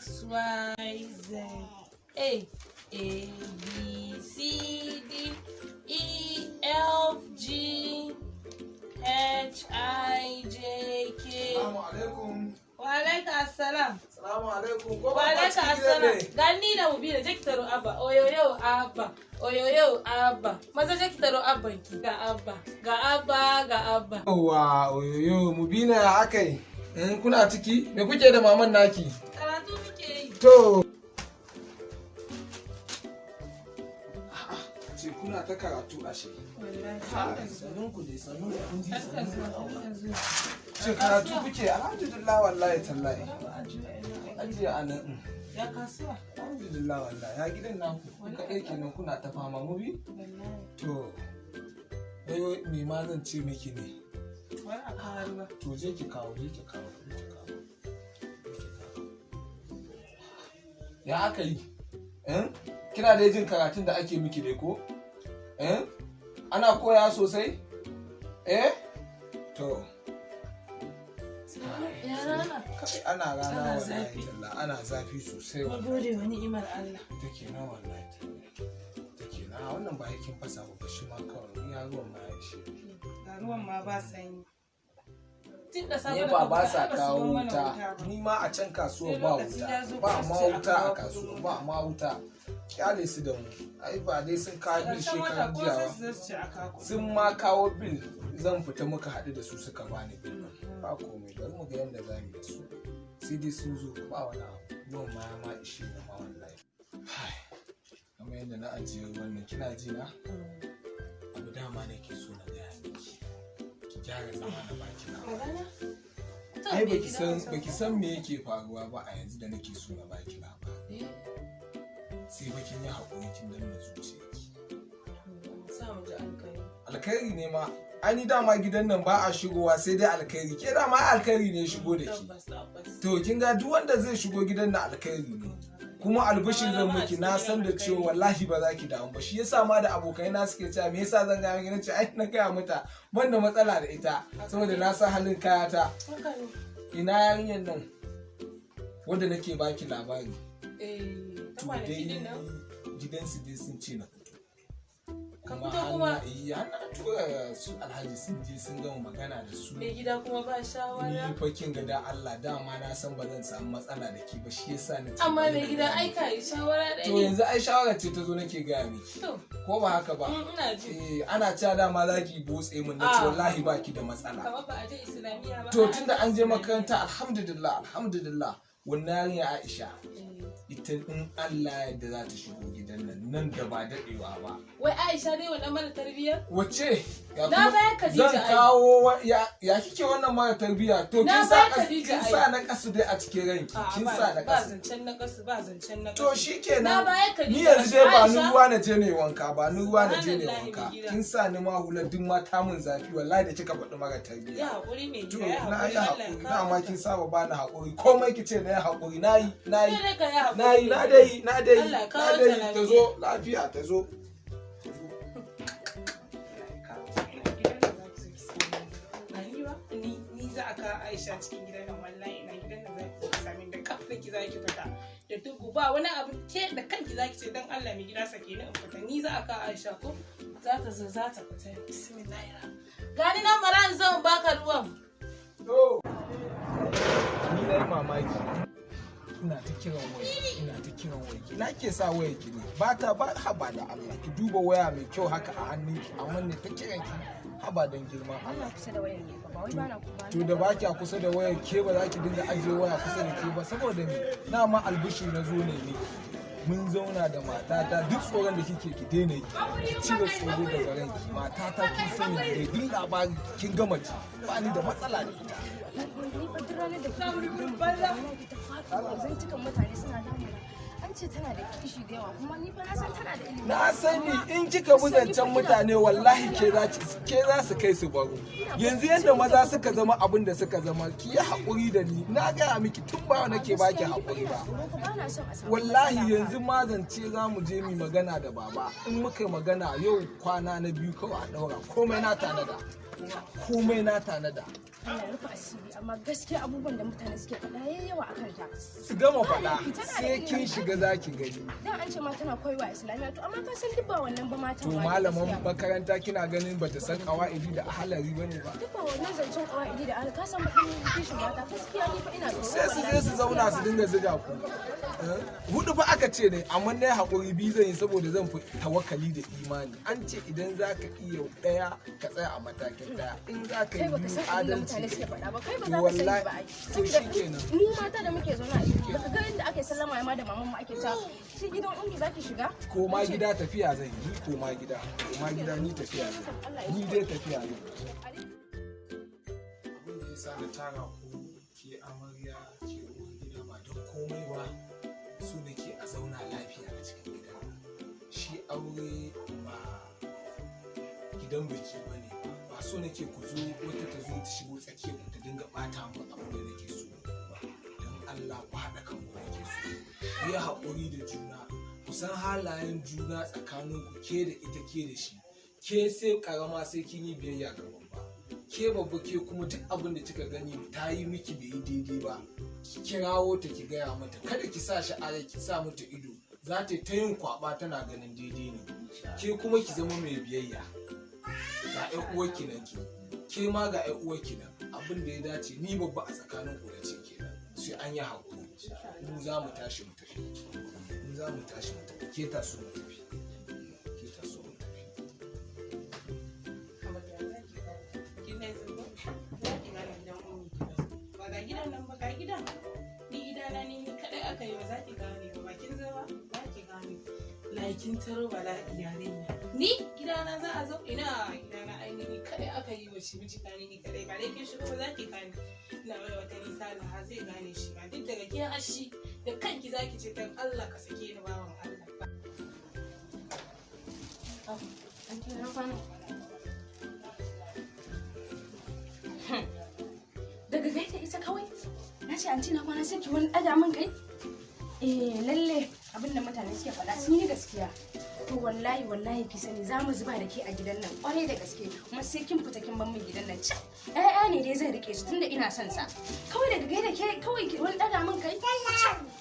PQRSTUVWXYZ ABCDEFGHIJK. Assalamu alaikum. Wa alaikum assalam. Assalamu alaikum. Wa alaikum assalam. Gani da mu bi da je ki taro abba. Oyoyo abba. Oyoyo abba. Maza je ki taro abban ki. Ga abba. Ga abba. Ga abba. Yawwa oyoyo mu bi na akai. In kuna ciki me kuke da maman naki? Karatu muke yi. To. Ce kuna ta karatu ashe. Wallahi. Sanun ku dai sanun kun ji sanun. Ce karatu kuke alhamdulillah wallahi tallahi. Ajiye anan. Ya kasuwa. Alhamdulillah wallahi ya gidan naku. Kuka ɗaya kenan kuna ta fama mu bi? To. Wai me ma zan ce miki ne? Wani a kawo ruwa. To je ki kawo, je ki kawo, je ki kawo. Ya aka yi? Kina da jin karatun da ake miki dai ko? Ana koya sosai? To. Ya rana. Ana rana wallahi Allah, ana zafi sosai Mun wallahi. gode wa ni'imar Allah. Take na wallahi. Take na wannan ba yakin fasa ba shi ma kawai ni ya ruwan ma ya shi. Ga ruwan ma ba sanyi. Ne ba sa kawo wuta, ni ma a can kasuwa ba wuta, ba ma wuta a kasuwa, ba ma wuta. Kyale su da mu, ai ba dai sun kawo bil shekaran jiya ba. Sun ma kawo bil zan fita muka haɗu da su suka bani bil. Ba komai, bari mu ga yadda za mu yi su. Sai dai sun zo ba wani abu, yau ma ya ma ishe na ma wallahi. Kamar yadda na ajiye wannan kina ji na? Abu dama nake so na gaya miki. Gyara zama na baki na. Ai baki san me yake faruwa ba a yanzu da nake so na baki labari. Sai bakin yi haƙuri kin danna zuciyarki. Alkhairi ne ma. Ai ni dama gidan nan ba a shigowa sai dai alkhairi. Ke dama alkhairi ne shigo da ki. To kin ga duk wanda zai shigo gidan nan alkhairi ne. Kuma albishin zan miki na san da cewa wallahi ba za ki damu ba shi yasa ma da abokai na suke cewa me yasa zan ga miki nace ai na gaya mata ban da matsala da ita saboda na san halin kayata. Ina yarinyar nan wanda nake baki labari. To dai gidansu dai sun ce na fito. Kuma ana tura su alhaji sun je sun gama magana da su. Mai gida kuma ba shawara. Ni fakin ga da Allah dama na san ba zan samu matsala da ke ba shi yasa na. Amma mai gida ai ka yi shawara da ni. To yanzu ai shawara ce ta zo nake gaya miki. Ko ba haka ba? Ina ji. Ana cewa dama za ki botse min na ce wallahi ba ki da matsala. Kamar ba a je Islamiyya ba. To tunda an je makaranta alhamdulillah wannan yarinya Aisha. Ita in Allah yadda za ta shigo gidan nan da ba daɗewa ba. Wai Aisha dai wannan mara tarbiyyar? Wace? Na bayan Khadija ai. Zan kawo ya kike wannan mara tarbiyya? To kin sa na kasu dai a cikin ranki. Kin sa na kasu. Ba zancen na kasu, ba zancen na kasu. To shikenan. Na bayan Khadija. Ni yanzu dai ba ni ruwa na je ne wanka, ba ni ruwa na je ne wanka. Kin sa ni ma hular duk ma ta mun zafi wallahi da kika faɗi mara tarbiyya. Ya haƙuri ne. To na yi haƙuri, dama kin saba ba ni haƙuri. Komai kice na yi haƙuri, na yi. Na dai ta zo lafiya ta zo. Ni za a kawo Aisha cikin gidan nan wallahi ina gidan nan za ki sami da kafa ki za ki fita da dubu ba wani abu ke da kanki za ki ce dan Allah mai gida sake ni in fita ni za a kawo Aisha ko za ta zo za ta fita bismillahir gani nan mara in zo in baka ruwan. To ni dai mamaki. Ina ta kiran waya na ke sa waya ki ne ba haba da Allah ki duba waya mai kyau haka a hannunki amma ne ta kiran ki haba dan girman Allah kusa da wayar ne ba wai bana kuma to da baki a kusa da wayar ke ba za ki dinga ajiye waya kusa da ke ba saboda ni na ma albishi na zo ne mun zauna da matata duk tsoron da kike ki daina yi ki cire tsoro daga ranki matata kin sani da duk labari kin gama ji ba ni da matsala da ita ni ba duk ranar da kuma banza zan cika mutane suna damuna An ce tana da kishi da yawa kuma ni fa na san tana da ilimi. Na sani in kika bi zancen mutane wallahi ke za su kai su baro. Yanzu yadda maza suka zama abin da suka zama ki yi haƙuri da ni. Na gaya miki tun ba nake baki haƙuri ba. Wallahi yanzu ma zance za mu je mu magana da baba. In muka magana yau kwana na biyu kawai a ɗaura. Komai na tanada. Allah ya rufe asiri amma gaskiya abubuwan da mutane suke faɗa yayi yawa akan ta. Su gama faɗa sai kin shiga zaki gani. Dan an ce ma tana koywa Islamiyya to amma ka san duk ba wannan ba mata. To malaman makaranta kina ganin bata san qawaidi da ahlari bane ba. Duk ba wannan zancen qawaidi da ahlari ka san mutum kishin mata gaskiya ni fa ina so. Sai su je su zauna su dinga ziga ku. Hudu fa aka ce ne amma na haƙuri bi zan yi saboda zan fi tawakkali da imani. An ce idan zaka iya ɗaya ka tsaya a matakin ɗaya. In zaka yi adalci mutane suke faɗa ba kai ba za ka sani ba ai saboda mu mata da muke zaune a ciki baka ga inda ake sallama ma da maman mu ake ta shi gidan ummi zaki shiga ko ma gida tafiya zan yi ko ma gida ni tafiya zan ni dai tafiya zan abin da yasa na tara ku ke amarya ke uwar gida ba don komai ba su da ke a zauna lafiya a cikin gida shi aure ba gidan biki ba ne ba so nake ku zo wata ta zo ta shigo tsakiyar ku ta dinga bata mu abin da nake so ba don Allah ku haɗa kan ku nake so ku yi haƙuri da juna ku san halayen juna tsakanin ku ke da ita ke da shi ke sai karama sai kin yi biyayya ga babba ke babba ke kuma duk abin da kika gani ta yi miki bai yi daidai ba ki kirawo ta ki gaya mata kada ki sa shi a rai ki sa mata ido za ta ta yin kwaba tana ganin daidai ne ke kuma ki zama mai biyayya ga ƴan uwarki nan ke ma ga ƴan uwarki nan abin da ya dace ni babba a tsakanin ku da ce kenan sai an yi hakuri mu za mu tashi mu tafi ke taso mu tafi ba ga gidan nan ba ga gidan ni gidana ni kadai aka yi ba za ki gane ba bakin zama za ki gane laikin taro bala yarinya ni gidana za a zo ina gidana ainihi kadai aka yi wa shi miji ni kadai ba dai kin shigo ba za ki gane ina mai wata nisa da ha zai gane shi ba duk daga ke hashi da kanki zaki ce dan Allah ka sake ni bawan Allah daga gaita ita kawai na ce anti na kwana sai ki wani ɗaga min kai lalle abinda mutane suke faɗa sun yi gaskiya to wallahi ki sani za mu zuba da ke a gidan nan kwarai da gaske kuma sai kin fita kin ban min gidan nan can ƴaƴa ne dai zan rike su tunda ina son sa kawai daga gaida ke kawai ki wani ɗaga min kai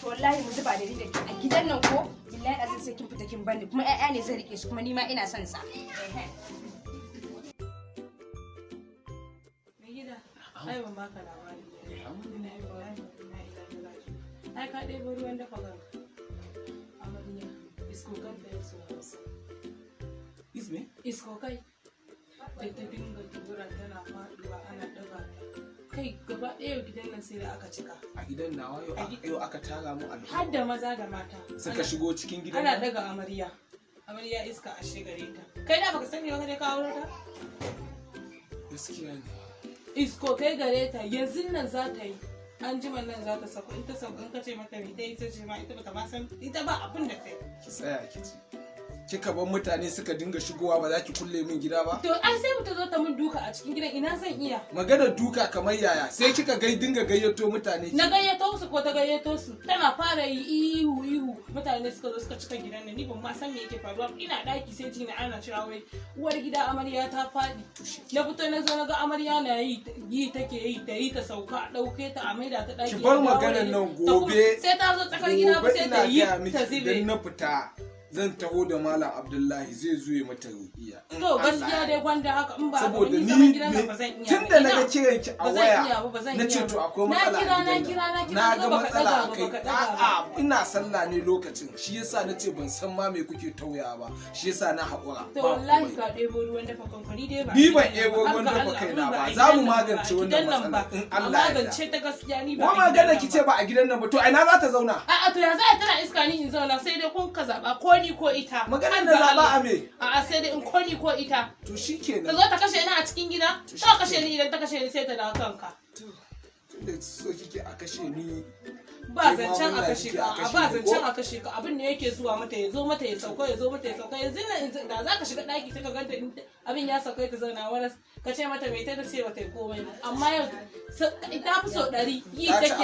to wallahi mu zuba da ni da ke a gidan nan ko billahi azin sai kin fita kin ban ni kuma ƴaƴa ne zan rike su kuma ni ma ina son sa ai ban baka labari ai ka ɗebo ruwan dafa ganka amarya isko kan da ya so isko kai da ta dinga dubura tana faɗuwa ana daga kai gaba ɗaya gidan nan sai da aka cika a gidan nawa yau aka tara mu al'umma har da maza da mata suka shigo cikin gidan ana daga amarya iska a shigare ta kai da baka sani ba ka ka aure ta gaskiya ne isko kai gare ta yanzu nan za ta yi an jima nan za ta sako in ta sako in ka ce mata me ta yi ta ce ma ita bata ma san ita ba abin da kai ki tsaya ki ci kika bar mutane suka dinga shigowa ba za ki kulle min gida ba to ai sai ta zo ta min duka a cikin gidan ina zan iya maganar duka kamar yaya sai kika dinga gayyato mutane na gayyato su ko ta gayyato su tana fara yi ihu mutane suka zo suka cika gidan nan ni ban ma san me yake faruwa ina daki sai ji na ana cewa wai uwar gida amarya ta fadi na fito na zo na ga amarya na yi take yi ta yi ta sauka a dauke ta a maida ta daki ki bar maganar nan gobe sai ta zo tsakar gida ba sai ta yi ta zibe idan na fita zan taho da Malam Abdullahi zai zo ya mata ruqiya. To gaskiya dai gwanda haka in ba saboda ni tunda na ga kiran ki a waya na ce to akwai matsala na ga matsala akai a'a ina sallah ne lokacin shi yasa na ce ban san ma me kuke tauya ba shi yasa na haƙura to wallahi ka ɗebo ruwan dafa kankani dai ba ni ban ɗebo ruwan dafa kaina ba za mu magance wannan matsala in Allah ya magance ta gaskiya ni ba magana ki ce ba a gidan nan ba to a ina za ta zauna a'a to ya za tana iska ni in zauna sai dai kun ka zaba ko ni ko ita maganar da zaba a me a'a sai dai in ko ni ko ita to shikenan ta zo ta kashe ni a cikin gida ta kashe ni idan ta kashe ni sai ta dawo kanka tunda so kike a kashe ni ba zancen a kashe ka ba zancen a kashe ka abin da yake zuwa mata ya zo mata ya sauka yanzu nan da za ka shiga daki sai ka ganta abin ya sauka ta zauna wani ka ce mata mai ta ce ba ta yi komai ba amma yau ta fi so 100 yi take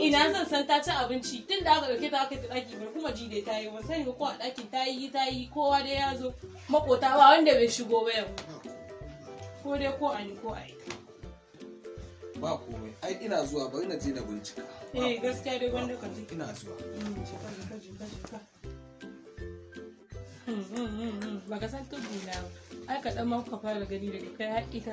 yi ina zan san ta ci abinci tun da aka dauke ta aka ta daki bai kuma ji dai ta yi ban sani ba ko a dakin ta yi kowa dai ya zo makota ba wanda bai shigo ba yau ko dai ko ani ko ai ba komai ai ina zuwa bari na je na bincika gaskiya dai wanda ka ji ina zuwa ba ka san tudu na ai ka dan maka fara gani daga kai har ita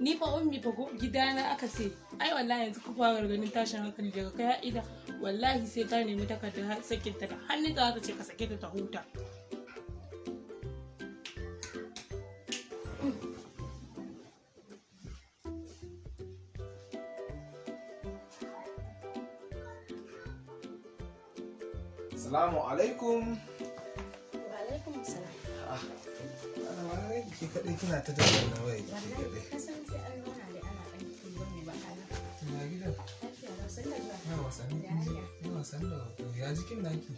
ni fa ummi fa gidana aka ce ai wallahi yanzu ku fara ganin tashin hankali daga kai har ita wallahi sai ta nemi takardar sakin ta da hannun ta ce ka sake ta ta huta Assalamu alaikum. Wa alaikum assalam. Wani ke kaɗai kina ta daga na waya ke kaɗai. Kasan sai an zauna da ana ɗan tuba mai bakala. Ina gidan. Lafiya lau san da zuwa. Yawa sanni. Yawa sanni da ya jikin naki.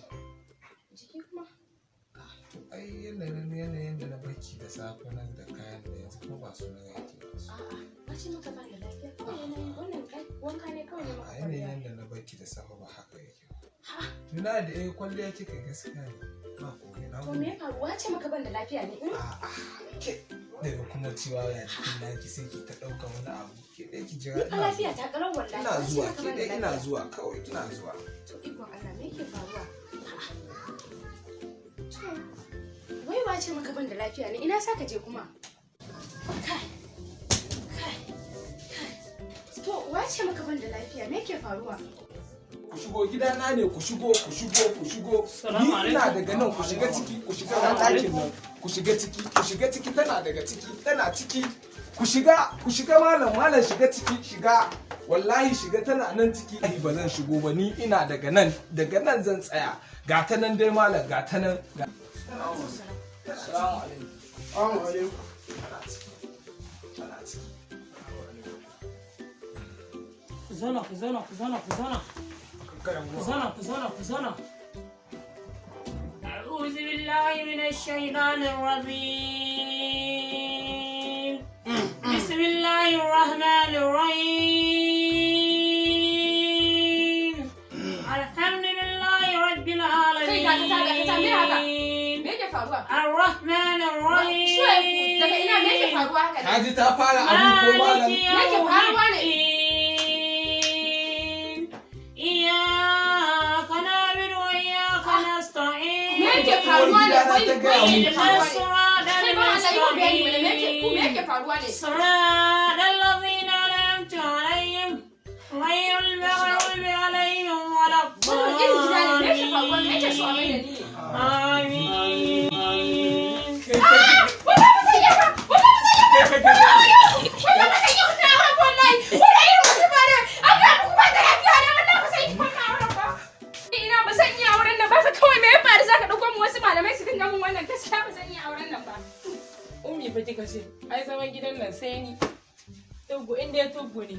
Jiki kuma? Ai yanayin da na baki da safe nan da kayan da yanzu kuma ba su na yake. A'a, ba ce maka ba da lafiya. Kawai yanayin wannan wanka ne kawai ne maka. A yanayin da na baki da safe ba haka yake. Tuna da kwalliya kika gaskiya ne. Ba komai na. To me ya faru? Wace maka ban da lafiya ne? A'a, ke daga kuma cewa ya jikin naki sai ki ta ɗauka wani abu. Ke dai ki jira ina. Lafiya ta ƙarar wallahi. Ina zuwa, ke dai ina zuwa kawai ina zuwa. To ikon Allah me yake faruwa? Wai wace maka ban da lafiya ne? Ina sa ka je kuma? Kai. To wace maka ban da lafiya? Me yake faruwa? Ku shigo gidana ne ku shigo. Ni ina daga nan ku shiga ciki ku shiga ɗakin nan ku shiga ciki tana daga ciki tana ciki ku shiga malam shiga ciki shiga wallahi shiga tana nan ciki ai ba zan shigo ba ni ina daga nan zan tsaya ga ta nan dai malam ga ta nan assalamu alaikum Kuzana. أعوذ بالله من الشيطان الرجيم. بسم الله الرحمن الرحيم. الحمد لله رب العالمين. الرحمن الرحيم. صراط الذين أنعمت عليهم غير المغضوب عليهم ولا الضالين آمين. Ummi fa kika ce ai zaman gidan nan sai ni tuggu inda ya tuggu ne